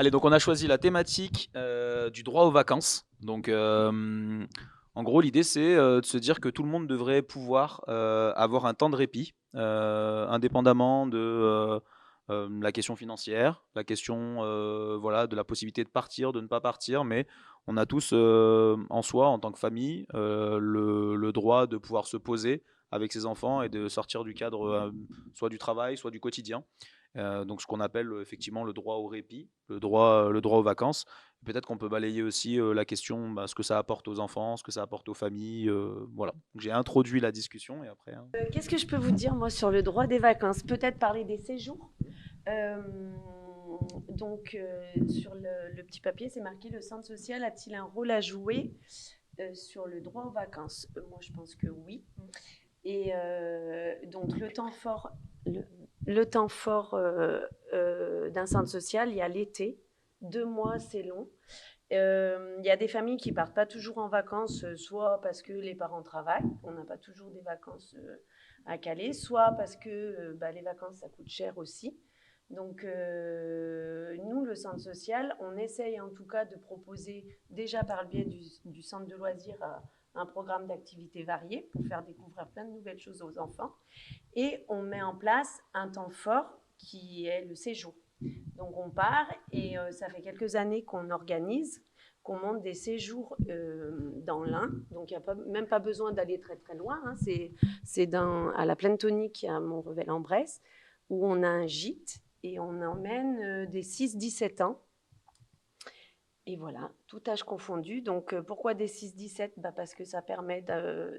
Allez, donc on a choisi la thématique du droit aux vacances. Donc, en gros, l'idée, c'est de se dire que tout le monde devrait pouvoir avoir un temps de répit, indépendamment de la question financière, la question voilà, de la possibilité de partir, de ne pas partir, mais on a tous en soi, en tant que famille, le droit de pouvoir se poser avec ses enfants et de sortir du cadre soit du travail, soit du quotidien. Donc ce qu'on appelle effectivement le droit au répit, le droit aux vacances. Peut-être qu'on peut balayer aussi la question, ce que ça apporte aux enfants, ce que ça apporte aux familles. Voilà. Donc, j'ai introduit la discussion et après, hein. Qu'est-ce que je peux vous dire, moi, sur le droit des vacances? Peut-être parler des séjours. Euh, sur le petit papier, c'est marqué: le centre social a-t-il un rôle à jouer sur le droit aux vacances? Moi, je pense que oui. Et donc, le, le temps fort d'un centre social, il y a l'été. 2 mois, c'est long. Il y a des familles qui partent pas toujours en vacances, soit parce que les parents travaillent, on n'a pas toujours des vacances à caler, soit parce que les vacances, ça coûte cher aussi. Donc, nous, le centre social, on essaye en tout cas de proposer, déjà par le biais du centre de loisirs, un programme d'activités variées pour faire découvrir plein de nouvelles choses aux enfants. Et on met en place un temps fort qui est le séjour. Donc on part et ça fait quelques années qu'on organise, qu'on monte des séjours dans l'Ain. Donc il n'y a même pas besoin d'aller très très loin, hein. C'est à la Plaine Tonique, à Montrevel-en-Bresse, où on a un gîte et on emmène des 6-17 ans. Et voilà, tout âge confondu. Donc, pourquoi des 6-17? Parce que ça permet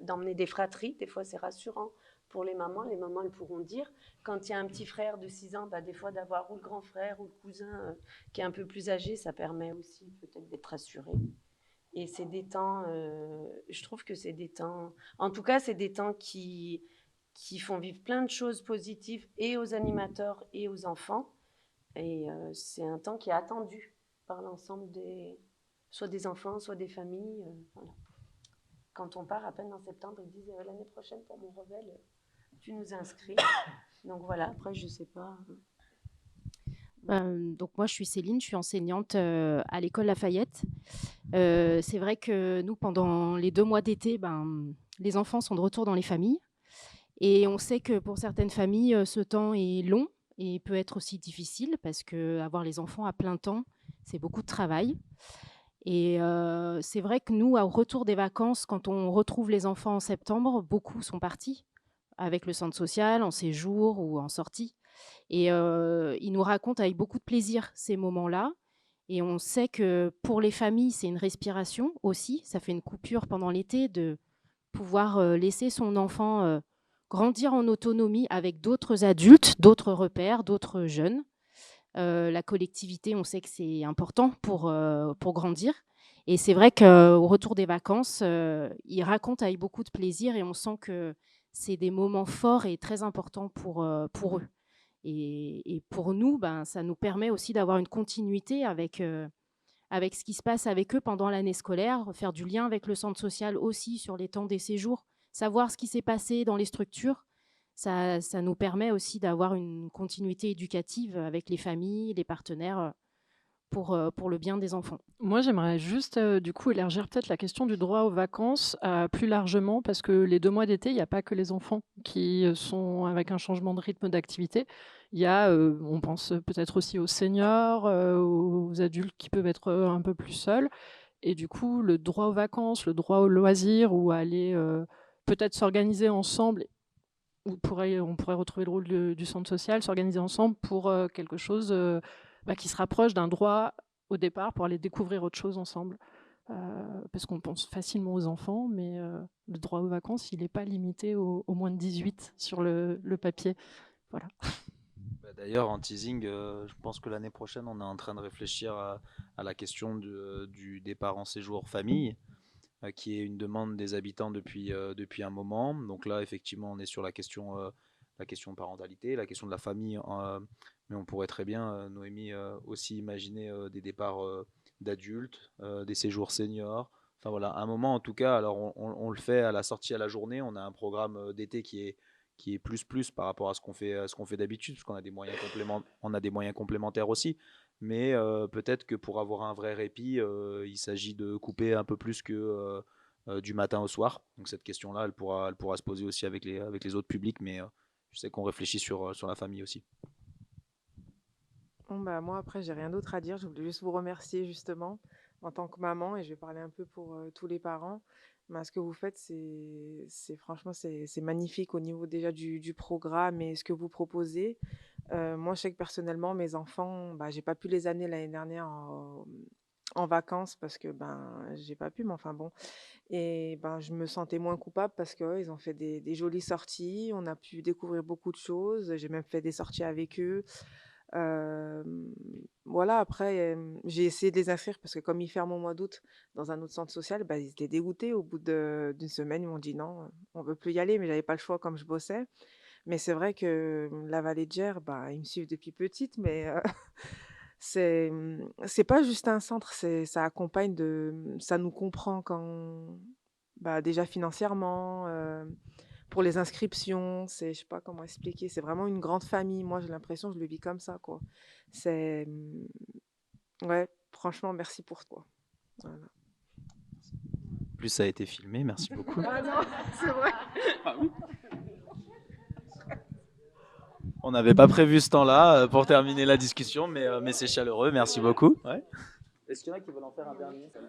d'emmener des fratries. Des fois, c'est rassurant pour les mamans. Les mamans, elles pourront dire, quand il y a un petit frère de 6 ans, des fois, d'avoir ou le grand frère ou le cousin qui est un peu plus âgé, ça permet aussi peut-être d'être rassuré. Et c'est des temps, je trouve que c'est des temps, en tout cas, c'est des temps qui font vivre plein de choses positives et aux animateurs et aux enfants. Et c'est un temps qui est attendu par l'ensemble soit des enfants, soit des familles. Voilà. Quand on part à peine en septembre, ils disent l'année prochaine pour mon Revel, tu nous inscris. Donc voilà, après, je ne sais pas. Donc moi, je suis Céline, je suis enseignante à l'école Lafayette. C'est vrai que nous, pendant les 2 mois d'été, les enfants sont de retour dans les familles. Et on sait que pour certaines familles, ce temps est long et peut être aussi difficile parce qu'avoir les enfants à plein temps, c'est beaucoup de travail. Et c'est vrai que nous, au retour des vacances, quand on retrouve les enfants en septembre, beaucoup sont partis avec le centre social, en séjour ou en sortie. Et ils nous racontent avec beaucoup de plaisir ces moments-là. Et on sait que pour les familles, c'est une respiration aussi. Ça fait une coupure pendant l'été de pouvoir laisser son enfant grandir en autonomie avec d'autres adultes, d'autres repères, d'autres jeunes. La collectivité, on sait que c'est important pour grandir. Et c'est vrai qu'au retour des vacances, ils racontent avec beaucoup de plaisir et on sent que c'est des moments forts et très importants pour eux. Et pour nous, ça nous permet aussi d'avoir une continuité avec ce qui se passe avec eux pendant l'année scolaire, faire du lien avec le centre social aussi sur les temps des séjours, savoir ce qui s'est passé dans les structures. Ça nous permet aussi d'avoir une continuité éducative avec les familles, les partenaires pour le bien des enfants. Moi, j'aimerais juste, du coup, élargir peut-être la question du droit aux vacances, plus largement parce que les 2 mois d'été, il y a pas que les enfants qui, sont avec un changement de rythme d'activité. Il y a, on pense peut-être aussi aux seniors, aux adultes qui peuvent être, un peu plus seuls et du coup, le droit aux vacances, le droit aux loisirs ou à aller, peut-être s'organiser ensemble on pourrait retrouver le rôle du centre social, s'organiser ensemble pour quelque chose qui se rapproche d'un droit au départ pour aller découvrir autre chose ensemble. Parce qu'on pense facilement aux enfants, mais le droit aux vacances, il n'est pas limité aux moins de 18 sur le papier. Voilà. D'ailleurs, en teasing, je pense que l'année prochaine, on est en train de réfléchir à la question du départ en séjour famille, qui est une demande des habitants depuis un moment. Donc là, effectivement, on est sur la question parentalité, la question de la famille, mais on pourrait très bien, Noémie, aussi imaginer des départs d'adultes, des séjours seniors. Enfin voilà, à un moment en tout cas, alors on le fait à la sortie à la journée, on a un programme d'été qui est plus par rapport à ce qu'on fait d'habitude, parce qu'on a des moyens complémentaires aussi. mais peut-être que pour avoir un vrai répit, il s'agit de couper un peu plus que du matin au soir. Donc cette question-là, elle pourra se poser aussi avec les autres publics, mais je sais qu'on réfléchit sur la famille aussi. Bon, bah, moi, après, j'ai rien d'autre à dire. Je voulais juste vous remercier, justement, en tant que maman, et je vais parler un peu pour tous les parents. Ben, ce que vous faites, franchement, c'est magnifique au niveau déjà du programme et ce que vous proposez. Moi, je sais que personnellement, mes enfants, bah, j'ai pas pu les amener l'année dernière en vacances parce que ben j'ai pas pu, mais enfin bon. Et ben je me sentais moins coupable parce que ils ont fait des jolies sorties. On a pu découvrir beaucoup de choses. J'ai même fait des sorties avec eux. Voilà, après, j'ai essayé de les inscrire parce que comme ils ferment au mois d'août dans un autre centre social, bah, ils étaient dégoûtés. Au bout d'une semaine, ils m'ont dit: «Non, on veut plus y aller», mais j'avais pas le choix comme je bossais. Mais c'est vrai que, la vallée de Gers, bah, ils me suivent depuis petite, mais c'est pas juste un centre, ça accompagne ça nous comprend quand bah, déjà financièrement, pour les inscriptions, je sais pas comment expliquer, c'est vraiment une grande famille. Moi, j'ai l'impression, je le vis comme ça, quoi. C'est, ouais, franchement, merci pour toi. Voilà. Plus ça a été filmé, merci beaucoup. Ah non, c'est vrai. On n'avait pas prévu ce temps-là pour terminer la discussion, mais c'est chaleureux, merci beaucoup. Ouais. Est-ce qu'il y en a qui veulent en faire un dernier?